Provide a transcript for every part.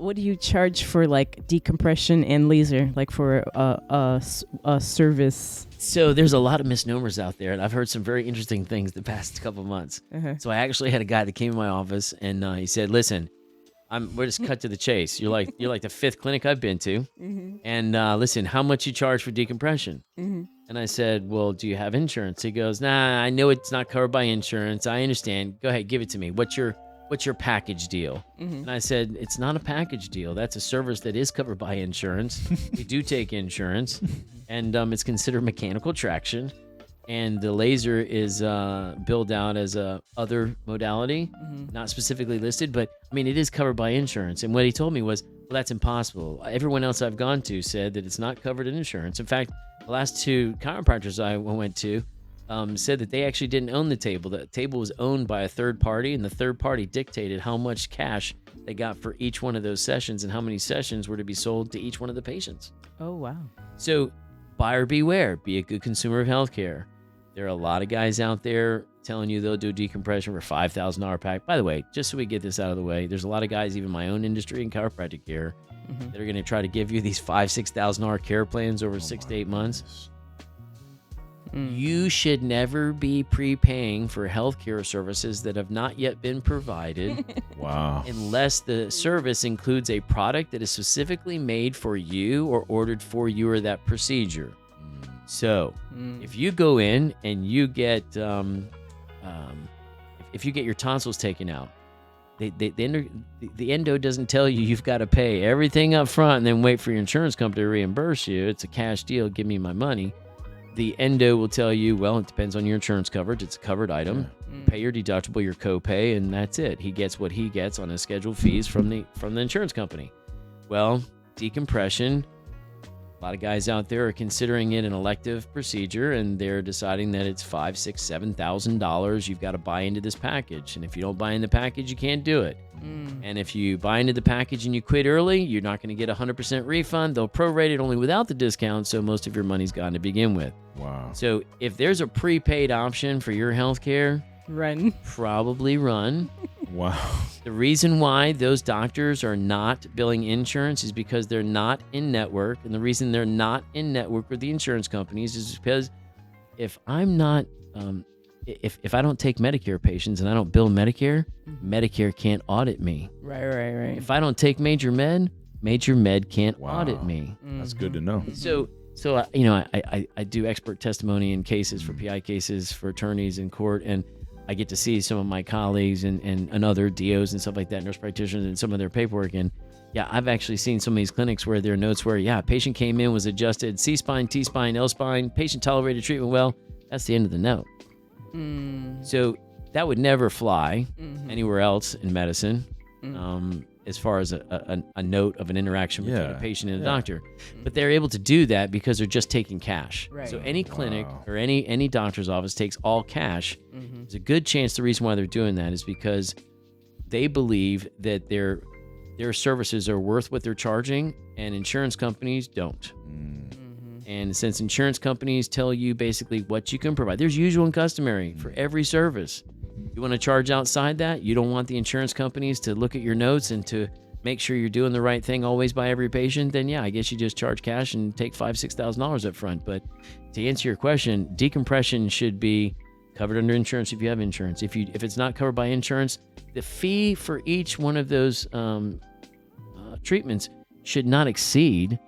what do you charge for like decompression and laser, like for a service? So there's a lot of misnomers out there, and I've heard some very interesting things the past couple of months. So I actually had a guy that came in my office, and he said, "Listen, we're just cut to the chase. You're like the fifth clinic I've been to, and listen, how much you charge for decompression?" And I said, "Well, do you have insurance?" He goes, "Nah, I know it's not covered by insurance. I understand. Go ahead, give it to me. What's your package deal?" And I said, "It's not a package deal. That's a service that is covered by insurance. We do take insurance, and it's considered mechanical traction, and the laser is billed out as a other modality, not specifically listed, but I mean, it is covered by insurance." And what he told me was, "Well, that's impossible. Everyone else I've gone to said that it's not covered in insurance. In fact, the last two chiropractors I went to said that they actually didn't own the table. The table was owned by a third party, and the third party dictated how much cash they got for each one of those sessions and how many sessions were to be sold to each one of the patients." Oh, wow. So buyer beware. Be a good consumer of healthcare. There are a lot of guys out there telling you they'll do decompression for $5,000 pack. By the way, just so we get this out of the way, there's a lot of guys, even my own industry in chiropractic care, that are going to try to give you these $5,000-$6,000 care plans over 6 to 8 months. You should never be prepaying for healthcare services that have not yet been provided. Wow. Unless the service includes a product that is specifically made for you or ordered for you or that procedure. So if you go in and you get, if you get your tonsils taken out, the endo doesn't tell you you've got to pay everything up front and then wait for your insurance company to reimburse you. It's a cash deal. Give me my money. The endo will tell you, well, it depends on your insurance coverage. It's a covered item. Pay your deductible, your copay, and that's it. He gets what he gets on his scheduled fees from the insurance company. Well, decompression, a lot of guys out there are considering it an elective procedure, and they're deciding that it's $5,000, $6,000, $7,000. You've got to buy into this package, and if you don't buy in the package, you can't do it. And if you buy into the package and you quit early, you're not going to get a 100% refund. They'll prorate it only without the discount, so most of your money's gone to begin with. Wow. So if there's a prepaid option for your healthcare, probably run. Wow. The reason why those doctors are not billing insurance is because they're not in network. And the reason they're not in network with the insurance companies is because if I'm not, if I don't take Medicare patients and I don't bill Medicare, Medicare can't audit me. Right. If I don't take Major Med can't audit me. That's good to know. So I do expert testimony in cases for PI cases for attorneys in court, and I get to see some of my colleagues and other DOs and stuff like that, nurse practitioners, and some of their paperwork. And yeah, I've actually seen some of these clinics where there are notes where, yeah, patient came in, was adjusted C-spine, T-spine, L-spine, patient tolerated treatment well. That's the end of the note. So that would never fly anywhere else in medicine. As far as a note of an interaction between a patient and a doctor. But they're able to do that because they're just taking cash. Right. So any clinic or any doctor's office takes all cash. There's a good chance the reason why they're doing that is because they believe that their services are worth what they're charging, and insurance companies don't. And since insurance companies tell you basically what you can provide, there's usual and customary for every service. You want to charge outside that? You don't want the insurance companies to look at your notes and to make sure you're doing the right thing always by every patient? Then yeah, I guess you just charge cash and take $5,000-$6,000 up front. But to answer your question, decompression should be covered under insurance if you have insurance. If it's not covered by insurance, the fee for each one of those treatments should not exceed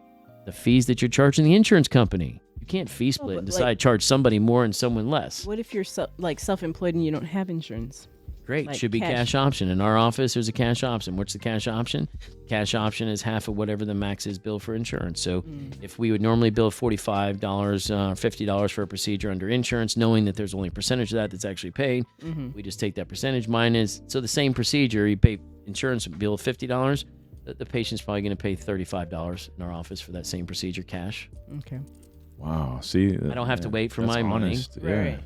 the fees that you're charging the insurance company. You can't fee split and decide to charge somebody more and someone less. What if you're self-employed and you don't have insurance? Great. Should be cash option. In our office, there's a cash option. What's the cash option? Cash option is half of whatever the max is billed for insurance. So if we would normally bill $45, $50 for a procedure under insurance, knowing that there's only a percentage of that that's actually paid, we just take that percentage minus. So the same procedure, you pay insurance bill $50, the patient's probably going to pay $35 in our office for that same procedure cash. Okay. Wow. See, I don't have to wait for my money. Yeah.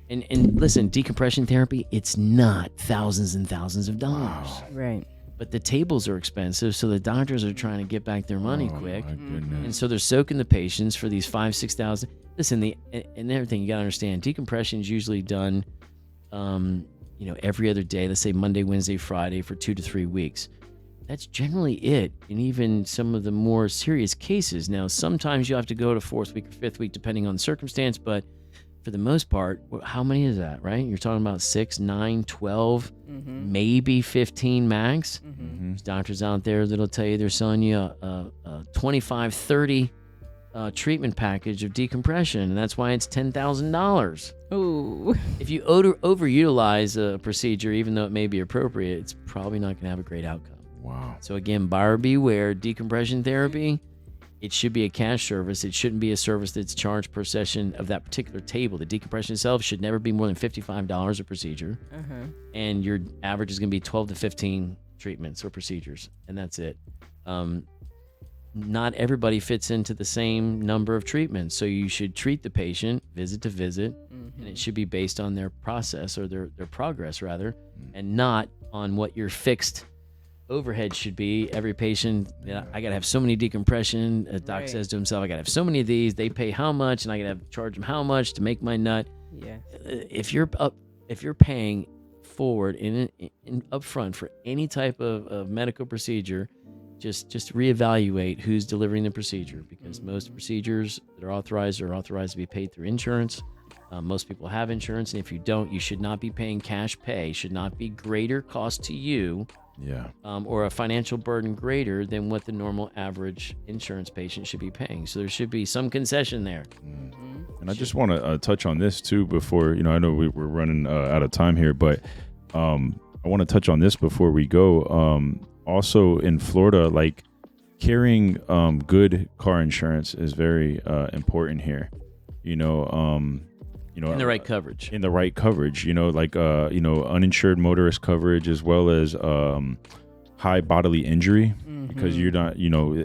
And listen, decompression therapy, it's not thousands and thousands of dollars. Wow. Right. But the tables are expensive, so the doctors are trying to get back their money quick. My goodness. And so they're soaking the patients for these $5,000-$6,000. Listen, and everything you got to understand, decompression is usually done every other day, let's say Monday, Wednesday, Friday for 2 to 3 weeks. that's generally it. And even some of the more serious cases. Now, sometimes you have to go to 4th week or 5th week, depending on the circumstance. But for the most part, how many is that, right? You're talking about 6, 9, 12, maybe 15 max. There's doctors out there that'll tell you they're selling you a 25, 30 treatment package of decompression, and that's why it's $10,000. Ooh. If you overutilize a procedure, even though it may be appropriate, it's probably not going to have a great outcome. Wow. So again, buyer beware. Decompression therapy, it should be a cash service. It shouldn't be a service that's charged per session of that particular table. The decompression itself should never be more than $55 a procedure, and your average is going to be 12 to 15 treatments or procedures, and that's it. Not everybody fits into the same number of treatments, so you should treat the patient visit to visit, and it should be based on their process or their progress rather, and not on what your fixed overhead should be. Every patient, I gotta have so many decompression. A doc says to himself, I gotta have so many of these. They pay how much, and I gotta have charge them how much to make my nut. Yeah. If you're paying forward in upfront for any type of medical procedure, just reevaluate who's delivering the procedure, because most procedures that are authorized to be paid through insurance. Most people have insurance, and if you don't, you should not be paying cash pay. Should not be greater cost to you, or a financial burden greater than what the normal average insurance patient should be paying. So there should be some concession there. And I just want to touch on this too before, I know we're running out of time here, but I want to touch on this before we go. Also in Florida, like carrying good car insurance is very important here. In the right coverage. In the right coverage, like uninsured motorist coverage, as well as high bodily injury, because you're not,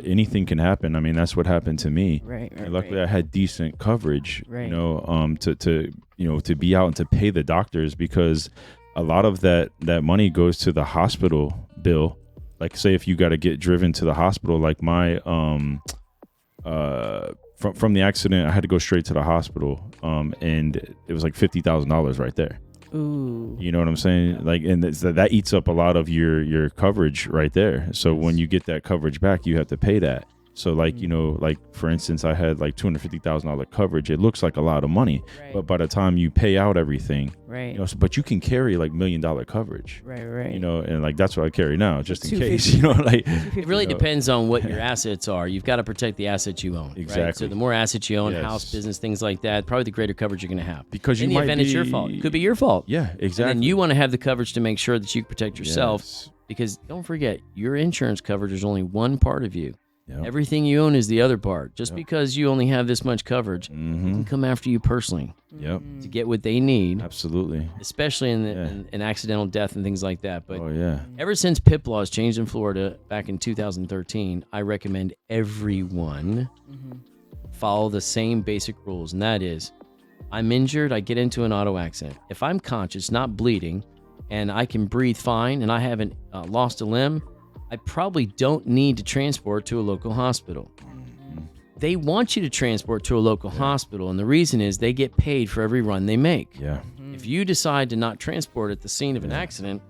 anything can happen. I mean, that's what happened to me. Right. And luckily, I had decent coverage. Right. To be out and to pay the doctors, because a lot of that money goes to the hospital bill. Like, say if you got to get driven to the hospital, like my from the accident, I had to go straight to the hospital, and it was like $50,000 right there. Ooh. You know what I'm saying? Like, and that eats up a lot of your coverage right there. So when you get that coverage back, you have to pay that. So like, like for instance, I had like $250,000 coverage. It looks like a lot of money, but by the time you pay out everything, but you can carry like $1 million coverage, right. And like, that's what I carry now, just in case, like it really depends on what your assets are. You've got to protect the assets you own. Exactly. Right? So the more assets you own, house, business, things like that, probably the greater coverage you're going to have. Because in the event it's your fault, it could be your fault. Yeah, exactly. And then you want to have the coverage to make sure that you protect yourself, because don't forget, your insurance coverage is only one part of you. Yep. Everything you own is the other part. Just because you only have this much coverage, they can come after you personally to get what they need. Absolutely. Especially in accidental death and things like that. But ever since PIP laws changed in Florida back in 2013, I recommend everyone follow the same basic rules. And that is, I'm injured, I get into an auto accident. If I'm conscious, not bleeding, and I can breathe fine, and I haven't lost a limb, I probably don't need to transport to a local hospital. They want you to transport to a local hospital, and the reason is they get paid for every run they make. If you decide to not transport at the scene of an accident,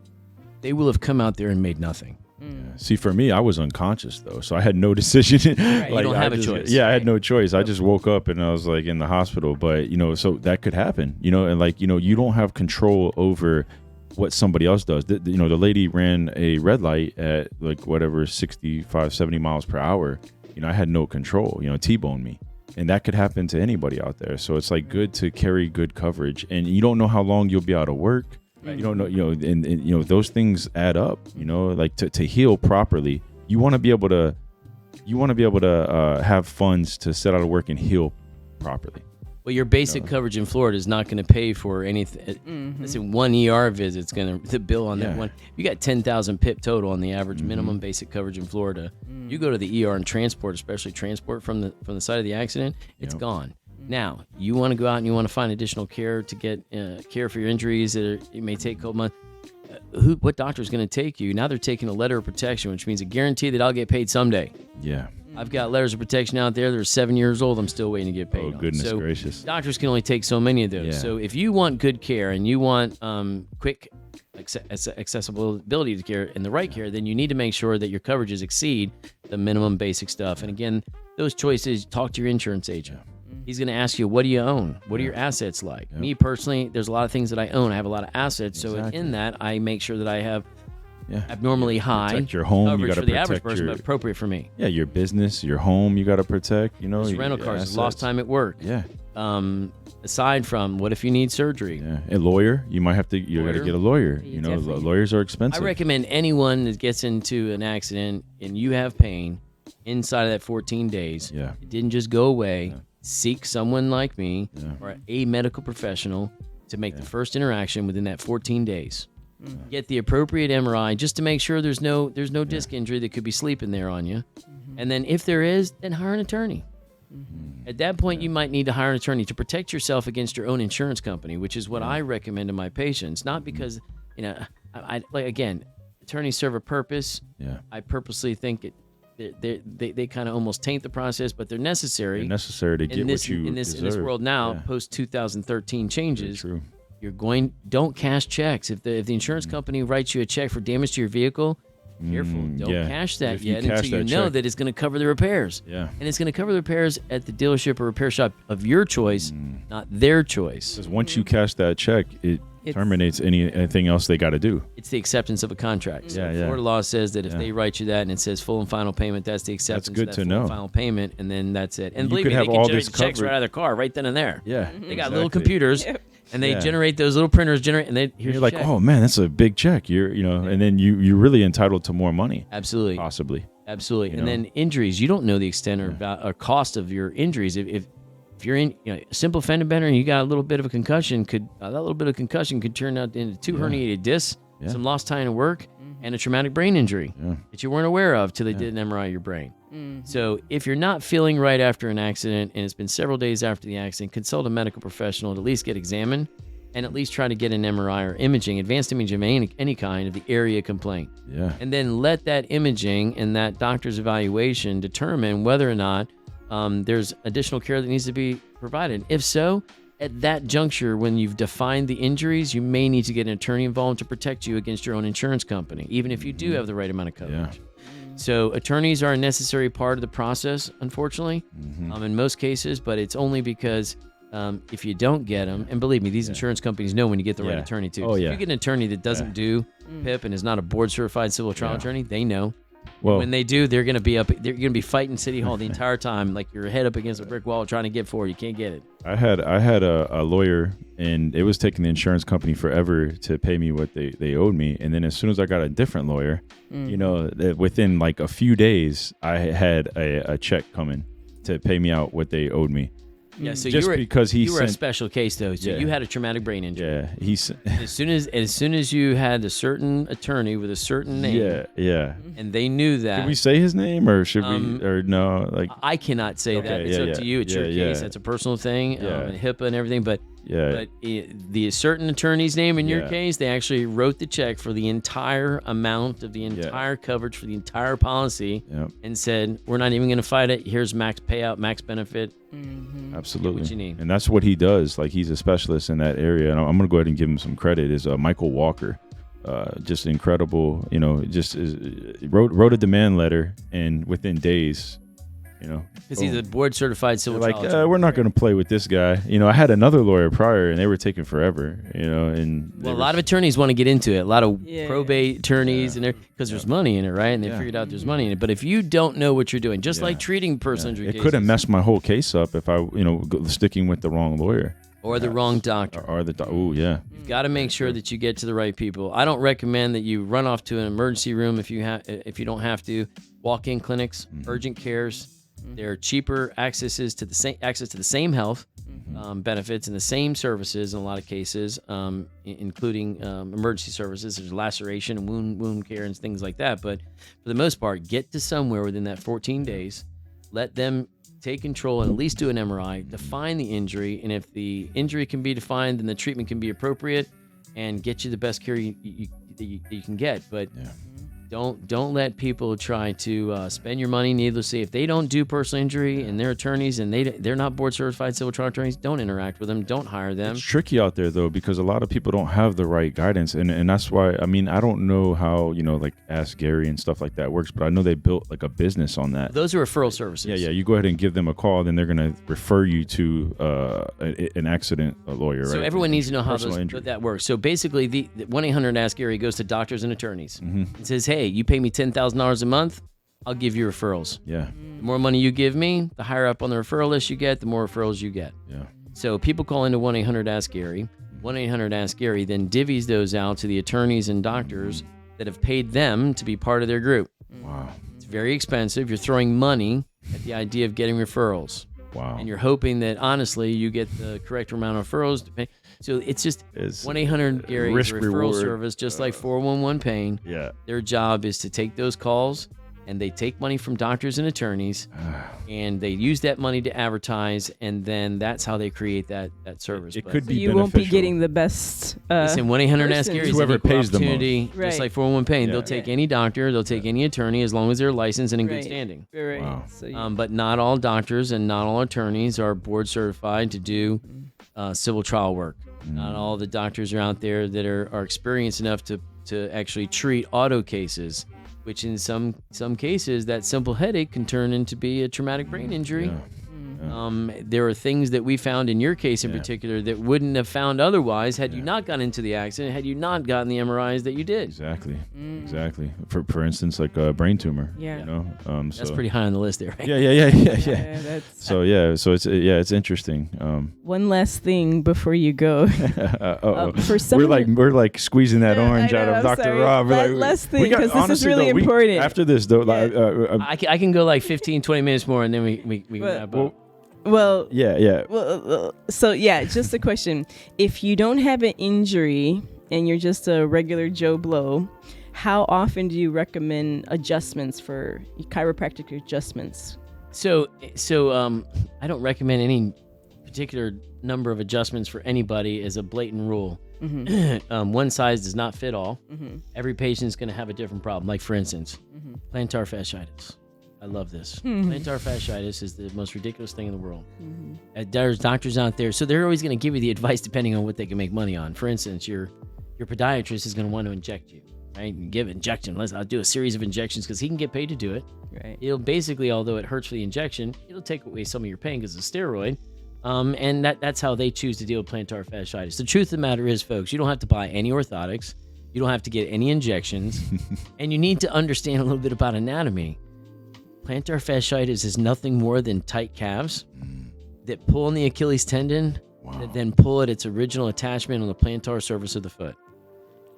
they will have come out there and made nothing. See, for me, I was unconscious though, so I had no decision. Right, like, you don't have a choice. I had no choice. I just woke up and I was like in the hospital. But so that could happen. And like you don't have control over what somebody else does. The lady ran a red light at like whatever 65, 70 miles per hour. I had no control. T-boned me, and that could happen to anybody out there. So it's like good to carry good coverage, and you don't know how long you'll be out of work. Right. You don't know, and those things add up. Like to heal properly, you want to be able to have funds to set out of work and heal properly. Well, your basic coverage in Florida is not going to pay for anything. Let's say one ER visit is going to, the bill on that one. You got 10,000 PIP total on the average minimum basic coverage in Florida. You go to the ER and transport, especially transport from the site of the accident, it's gone. Now, you want to go out and you want to find additional care to get care for your injuries that it may take a couple months. What doctor is going to take you? Now they're taking a letter of protection, which means a guarantee that I'll get paid someday. Yeah. I've got letters of protection out there. They're 7 years old. I'm still waiting to get paid. Oh, goodness on. gracious. Doctors can only take so many of those. So if you want good care and you want quick accessibility to care and the right care, then you need to make sure that your coverages exceed the minimum basic stuff. And again, those choices, talk to your insurance agent. He's going to ask you, what do you own? What are your assets like? Me personally, there's a lot of things that I own. I have a lot of assets. So in that, I make sure that I have abnormally high protect your home. coverage You gotta for the average protect person, but appropriate for me. Yeah, your business, your home, you got to protect. You know, There's your rental cars, assets. lost time at work. Yeah. Aside from, what if you need surgery? Yeah. A lawyer, you might have to. You got to get a lawyer. You know, definitely- lawyers are expensive. I recommend anyone that gets into an accident and you have pain inside of that 14 days. Yeah. It didn't just go away. Seek someone like me or a medical professional to make the first interaction within that 14 days. Get the appropriate MRI just to make sure there's no disc injury that could be sleeping there on you. And then if there is, then hire an attorney. At that point, you might need to hire an attorney to protect yourself against your own insurance company, which is what I recommend to my patients. Not because, I like, again, attorneys serve a purpose. Yeah. I purposely think they kind of almost taint the process, but they're necessary. They're necessary to get what you in this deserve. world now, Yeah. post 2013 changes. True. Don't cash checks. If the insurance company writes you a check for damage to your vehicle, careful. Don't cash that If you yet cash until you that know check- that it's going to cover the repairs. Yeah. And it's going to cover the repairs at the dealership or repair shop of your choice, not their choice. Because once you cash that check, it terminates anything else they got to do. It's the acceptance of a contract. So Yeah, yeah. Florida law says that if they write you that and it says full and final payment, that's the acceptance good of to that full and know. final payment, and then that's it. And You believe could me, have they can all generate this the checks right covered- out of their car, right then and there. Yeah. They got little computers, and they Yeah. generate those little printers, and here's You're your like, check. oh man, that's a big check. And then you're really entitled to more money, Absolutely. possibly. Absolutely. You And know? then injuries, you don't know the extent or cost of your injuries. If you're in a simple fender bender and you got a little bit of a concussion, that little bit of concussion could turn out into two herniated discs, some lost time at work, and a traumatic brain injury that you weren't aware of till they did an MRI of your brain. So if you're not feeling right after an accident and it's been several days after the accident, consult a medical professional to at least get examined and at least try to get an MRI or advanced imaging of any kind of the area complaint. Yeah. And then let that imaging and that doctor's evaluation determine whether or not there's additional care that needs to be provided. If so, at that juncture, when you've defined the injuries, you may need to get an attorney involved to protect you against your own insurance company, even if you do have the right amount of coverage. So attorneys are a necessary part of the process, unfortunately, in most cases, but it's only because if you don't get them, and believe me, these insurance companies know when you get the right attorney too. Oh, So if yeah. you get an attorney that doesn't do PIP and is not a board certified civil trial attorney, they know. Well, When they do, they're gonna be fighting City Hall the entire time, like your head up against a brick wall trying to get forward. You can't get it. I had a lawyer, and it was taking the insurance company forever to pay me what they owed me. And then as soon as I got a different lawyer, within like a few days, I had a check coming to pay me out what they owed me. Yeah, so Just because you were a special case though. So you had a traumatic brain injury. Yeah, he's As soon as you had a certain attorney with a certain name, yeah. and they knew that. Can we say his name, or should we, or no? Like, I cannot say that. It's up to you. It's your case. That's a personal thing, and HIPAA and everything. But the certain attorney's name in your case, they actually wrote the check for the entire amount of the entire coverage for the entire policy, and said, "We're not even going to fight it. Here's max payout, max benefit." Absolutely. What you need. And that's what he does. Like, he's a specialist in that area. And I'm going to go ahead and give him some credit. Is Michael Walker. Just incredible. Wrote a demand letter, and within days, Because he's a board certified civil like, trial attorney. we're not going to play with this guy. I had another lawyer prior, and they were taking forever. And Well, a lot of attorneys want to get into it. A lot of Yeah. probate attorneys, and because there's money in it, right? And they figured out there's money in it. But if you don't know what you're doing, just like treating personal injury it cases, could have messed my whole case up if I, sticking with the wrong lawyer or the wrong doctor, you've got to make sure that you get to the right people. I don't recommend that you run off to an emergency room if you don't have to. Walk-in clinics, urgent cares. There are cheaper access to the same health benefits and the same services in a lot of cases, including emergency services. There's laceration and wound care and things like that. But for the most part, get to somewhere within that 14 days. Let them take control and at least do an MRI, define the injury, and if the injury can be defined, then the treatment can be appropriate and get you the best care you can get. But Don't let people try to spend your money needlessly. If they don't do personal injury and they're attorneys and they're not board certified civil trial attorneys, don't interact with them. Don't hire them. It's tricky out there though, because a lot of people don't have the right guidance, and that's why, I mean, I don't know how, like Ask Gary and stuff like that works, but I know they built like a business on that. Those are referral services. Yeah. You go ahead and give them a call, then they're gonna refer you to an accident lawyer. So right? everyone needs to know how that works. So basically, the 1-800 Ask Gary goes to doctors and attorneys and says, "Hey, you pay me $10,000 a month, I'll give you referrals. Yeah. The more money you give me, the higher up on the referral list you get, the more referrals you get." Yeah. So people call into 1-800 Ask Gary. 1-800 Ask Gary then divvies those out to the attorneys and doctors that have paid them to be part of their group. Wow. It's very expensive. You're throwing money at the idea of getting referrals. Wow. And you're hoping that, honestly, you get the correct amount of referrals to pay. So it's just 1-800 Gary is a referral reward. service, just like 411 Pain. Yeah. Their job is to take those calls, and they take money from doctors and attorneys, and they use that money to advertise, and then that's how they create that service. It could So be you won't be beneficial. getting the best. Listen, 1-800 Ask person. Gary is Whoever an equal pays the most. opportunity, Right. just like 411 Pain. Yeah. They'll take Yeah. any doctor, they'll take any attorney, as long as they're licensed and in good Right. standing. Right. Wow. So you, But not all doctors and not all attorneys are board certified to do civil trial work. Not all the doctors are out there that are experienced enough to actually treat auto cases, which in some cases, that simple headache can turn into be a traumatic brain injury. Yeah. There are things that we found in your case in Yeah. particular that wouldn't have found otherwise had you not gotten into the accident, had you not gotten the MRIs that you did. Exactly. Exactly. For instance, like a brain tumor. Yeah. You know. That's pretty high on the list there, right? Yeah. yeah, that's So it's interesting. one last thing before you go. For some, we're like squeezing that Yeah, orange I out know, of I'm Dr. sorry. Rob. We're Last thing, we got- 'cause this is honestly, really though, important. After this, though, I can go like 15, 20 minutes more, and then we can wrap up. well, yeah. so yeah, just a question. If you don't have an injury and you're just a regular Joe Blow, how often do you recommend adjustments for chiropractic adjustments? So I don't recommend any particular number of adjustments for anybody as a blatant rule. One size does not fit all. Every patient's going to have a different problem. Like, for instance, plantar fasciitis. I love this. Plantar fasciitis is the most ridiculous thing in the world. There's doctors out there, so they're always going to give you the advice depending on what they can make money on. For instance, your podiatrist is going to want to inject you, right? And give injection. I'll do a series of injections because he can get paid to do it. Right. It'll basically, although it hurts for the injection, it'll take away some of your pain because it's a steroid. And that's how they choose to deal with plantar fasciitis. The truth of the matter is, folks, you don't have to buy any orthotics. You don't have to get any injections. And you need to understand a little bit about anatomy. Plantar fasciitis is nothing more than tight calves that pull on the Achilles tendon, that then pull at its original attachment on the plantar surface of the foot.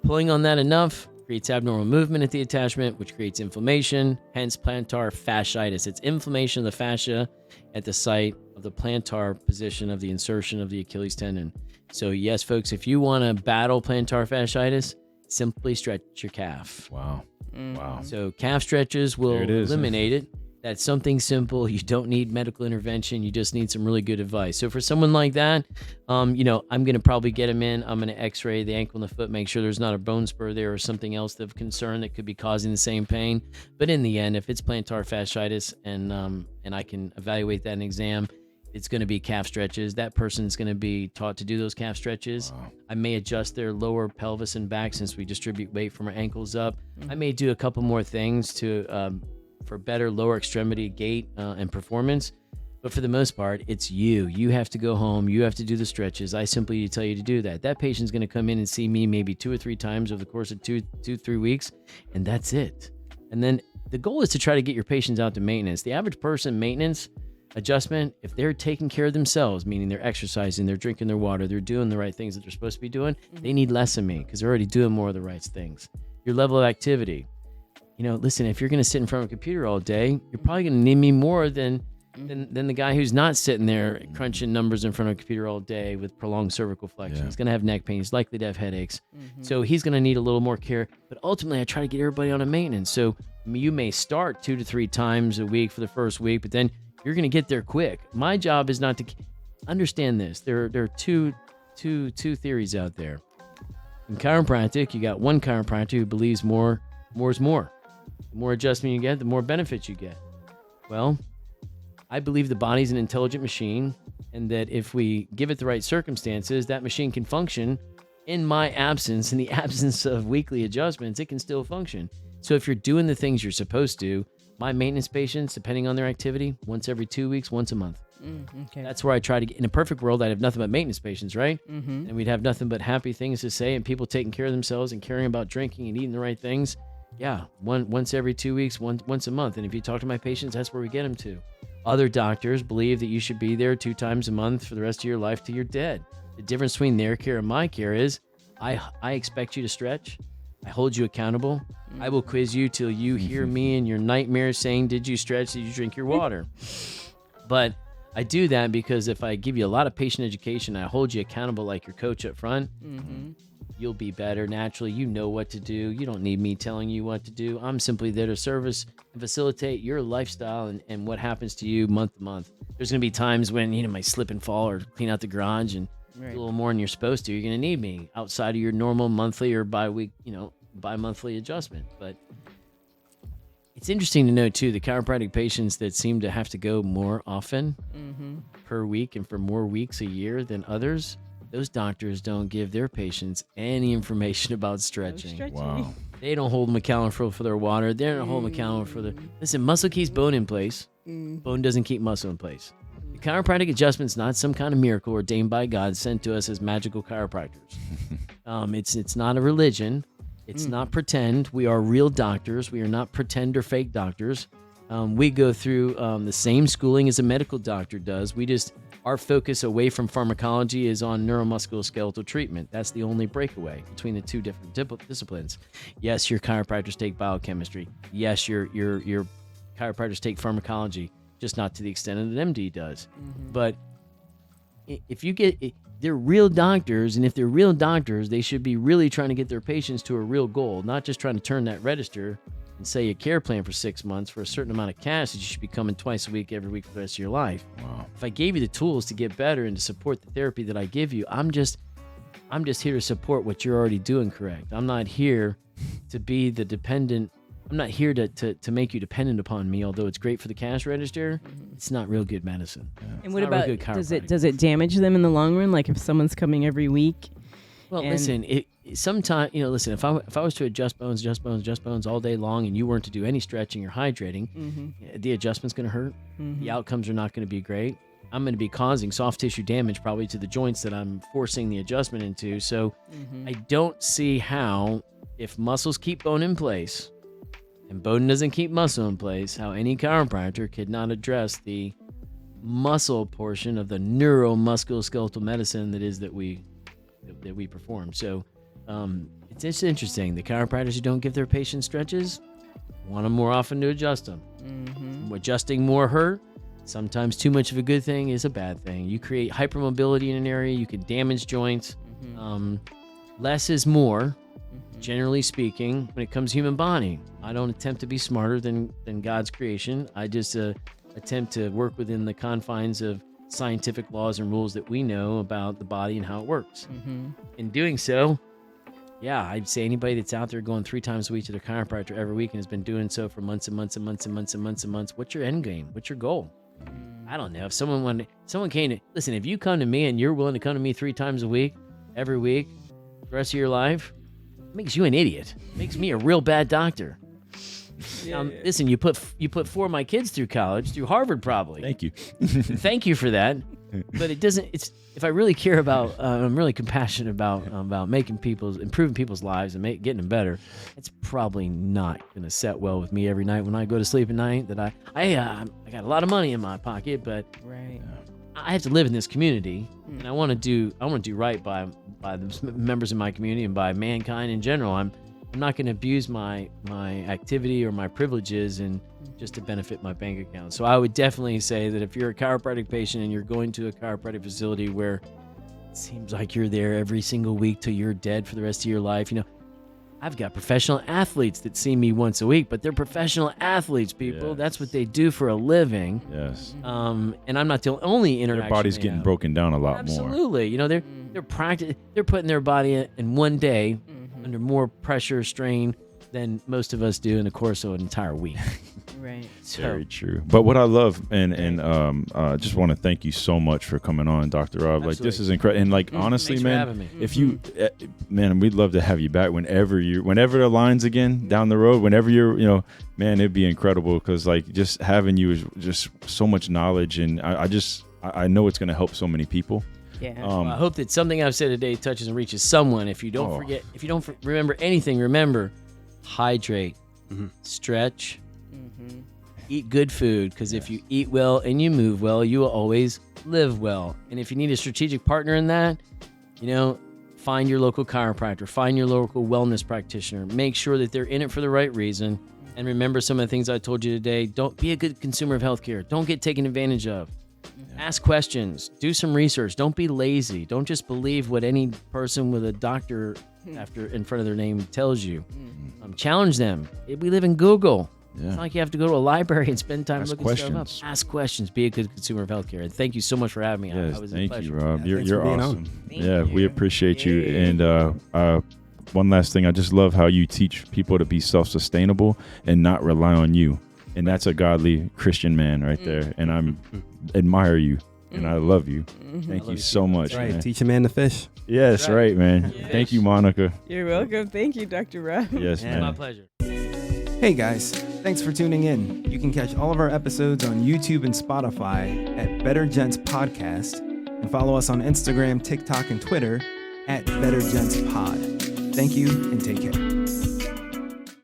Pulling on that enough creates abnormal movement at the attachment, which creates inflammation, hence plantar fasciitis. It's inflammation of the fascia at the site of the plantar position of the insertion of the Achilles tendon. So yes, folks, if you want to battle plantar fasciitis, simply stretch your calf. Wow. Wow. So calf stretches will There it is. eliminate it. That's something simple. You don't need medical intervention. You just need some really good advice. So for someone like that, I'm going to probably get them in. I'm going to x-ray the ankle and the foot, make sure there's not a bone spur there or something else of concern that could be causing the same pain. But in the end, if it's plantar fasciitis and I can evaluate that in exam, it's going to be calf stretches. That person's going to be taught to do those calf stretches. Wow. I may adjust their lower pelvis and back since we distribute weight from our ankles up. I may do a couple more things for better lower extremity gait and performance. But for the most part, it's you. You have to go home. You have to do the stretches. I simply tell you to do that. That patient's going to come in and see me maybe 2 or 3 times over the course of 3 weeks, and that's it. And then the goal is to try to get your patients out to maintenance. The average person maintenance adjustment, if they're taking care of themselves, meaning they're exercising, they're drinking their water, they're doing the right things that they're supposed to be doing, they need less of me because they're already doing more of the right things. Your level of activity. Listen, if you're going to sit in front of a computer all day, you're probably going to need me more than the guy who's not sitting there crunching numbers in front of a computer all day with prolonged cervical flexion. Yeah. He's going to have neck pain. He's likely to have headaches. So he's going to need a little more care. But ultimately, I try to get everybody on a maintenance. So you may start 2 to 3 times a week for the first week, but then you're going to get there quick. My job is not to understand this. There are two theories out there. In chiropractic, you got one chiropractor who believes more is more. The more adjustment you get, the more benefits you get. Well, I believe the body's an intelligent machine, and that if we give it the right circumstances, that machine can function in my absence, in the absence of weekly adjustments, it can still function. So if you're doing the things you're supposed to, my maintenance patients, depending on their activity, once every 2 weeks, once a month. Okay. That's where I try to get. In a perfect world, I'd have nothing but maintenance patients, right? Mm-hmm. And we'd have nothing but happy things to say and people taking care of themselves and caring about drinking and eating the right things. Yeah, once every 2 weeks, once a month. And if you talk to my patients, that's where we get them to. Other doctors believe that you should be there 2 times a month for the rest of your life till you're dead. The difference between their care and my care is I expect you to stretch. I hold you accountable. I will quiz you till you hear me in your nightmares saying, did you stretch? Did you drink your water? But I do that because if I give you a lot of patient education, I hold you accountable like your coach up front, you'll be better naturally. You know what to do. You don't need me telling you what to do. I'm simply there to service and facilitate your lifestyle and what happens to you month to month. There's going to be times when, you might slip and fall or clean out the garage and do a little more than you're supposed to. You're going to need me outside of your normal monthly or bi-monthly adjustment. But it's interesting to note, too, the chiropractic patients that seem to have to go more often per week and for more weeks a year than others, those doctors don't give their patients any information about stretching. Wow. They don't hold them accountable for their water. They don't hold them accountable for the... Listen, muscle keeps bone in place. Bone doesn't keep muscle in place. The chiropractic adjustment's not some kind of miracle ordained by God sent to us as magical chiropractors. It's not a religion. It's not pretend. We are real doctors. We are not pretend or fake doctors. We go through the same schooling as a medical doctor does. Our focus away from pharmacology is on neuromusculoskeletal treatment. That's the only breakaway between the two different disciplines. Yes, your chiropractors take biochemistry. Yes, your chiropractors take pharmacology, just not to the extent that an MD does. But if you get... They're real doctors, and if they're real doctors, they should be really trying to get their patients to a real goal, not just trying to turn that register and say a care plan for 6 months for a certain amount of cash that you should be coming twice a week, every week for the rest of your life. Wow. If I gave you the tools to get better and to support the therapy that I give you, I'm just here to support what you're already doing correct. I'm not here to be the dependent. I'm not here to make you dependent upon me, although it's great for the cash register. It's not real good medicine. And what about, does it damage them in the long run? Like if someone's coming every week? Well, listen, sometimes, listen, if I was to adjust bones all day long and you weren't to do any stretching or hydrating, the adjustment's going to hurt. The outcomes are not going to be great. I'm going to be causing soft tissue damage probably to the joints that I'm forcing the adjustment into. So I don't see how, if muscles keep bone in place, and bone doesn't keep muscle in place, how any chiropractor could not address the muscle portion of the neuromusculoskeletal medicine that we perform. So it's just interesting. The chiropractors who don't give their patients stretches want them more often to adjust them. Adjusting more hurt. Sometimes too much of a good thing is a bad thing. You create hypermobility in an area. You can damage joints. Less is more. Generally speaking, when it comes to human body, I don't attempt to be smarter than God's creation. I just attempt to work within the confines of scientific laws and rules that we know about the body and how it works. In doing so, yeah, I'd say anybody that's out there going 3 times a week to their chiropractor every week and has been doing so for months and months and months and months and months and months, what's your end game? What's your goal? I don't know. If someone came to, listen, if you come to me and you're willing to come to me 3 times a week, every week, the rest of your life, it makes you an idiot. It makes me a real bad doctor. Listen, you put 4 of my kids through college, through Harvard probably. Thank you. Thank you for that. But it doesn't. If I really care about, I'm really compassionate about improving people's lives and getting them better. It's probably not going to set well with me every night when I go to sleep at night. That I got a lot of money in my pocket, but I have to live in this community, and I want to do right by the members of my community and by mankind in general. I'm not going to abuse my activity or my privileges and just to benefit my bank account. So I would definitely say that if you're a chiropractic patient and you're going to a chiropractic facility where it seems like you're there every single week till you're dead for the rest of your life, I've got professional athletes that see me once a week, but they're professional athletes, people. Yes. That's what they do for a living. Yes. And I'm not the only interaction. Their body's getting broken down a lot more. Absolutely. They're putting their body in one day under more pressure, strain, than most of us do in the course of an entire week. Right. So, Very true. But what I love, and just want to thank you so much for coming on, Dr. Rob. Like, this is incredible. And like, honestly, Thanks for man, having me. if you, man, we'd love to have you back whenever the lines again down the road, whenever you're, man, it'd be incredible. Cause like just having you is just so much knowledge. And I know it's going to help so many people. Yeah. Well, I hope that something I've said today touches and reaches someone. If you don't forget, if you don't remember anything, remember, hydrate, stretch, eat good food. Because if you eat well and you move well, you will always live well. And if you need a strategic partner in that, find your local chiropractor, find your local wellness practitioner. Make sure that they're in it for the right reason. And remember some of the things I told you today. Don't be a good consumer of healthcare. Don't get taken advantage of. Ask questions. Do some research. Don't be lazy. Don't just believe what any person with a doctor in front of their name tells you. Challenge them. We live in Google. Yeah. It's not like you have to go to a library and spend time Ask looking questions. stuff up. Ask questions. Be a good consumer of healthcare. And thank you so much for having me. Yes, I was a thank pleasure. you, Rob. Yeah, thanks You're for being awesome. on. Thank We you. appreciate you. And one last thing, I just love how you teach people to be self-sustainable and not rely on you. And that's a godly Christian man right there. And I admire you. And I love you. Thank you so much. That's right. Man. Teach a man to fish. Yes, right, man. Yes. Thank you, Monica. You're welcome. Thank you, Dr. Rob. Yes, Yeah. man. My pleasure. Hey guys, thanks for tuning in. You can catch all of our episodes on YouTube and Spotify at Better Gents Podcast, and follow us on Instagram, TikTok, and Twitter at Better Gents Pod. Thank you and take care.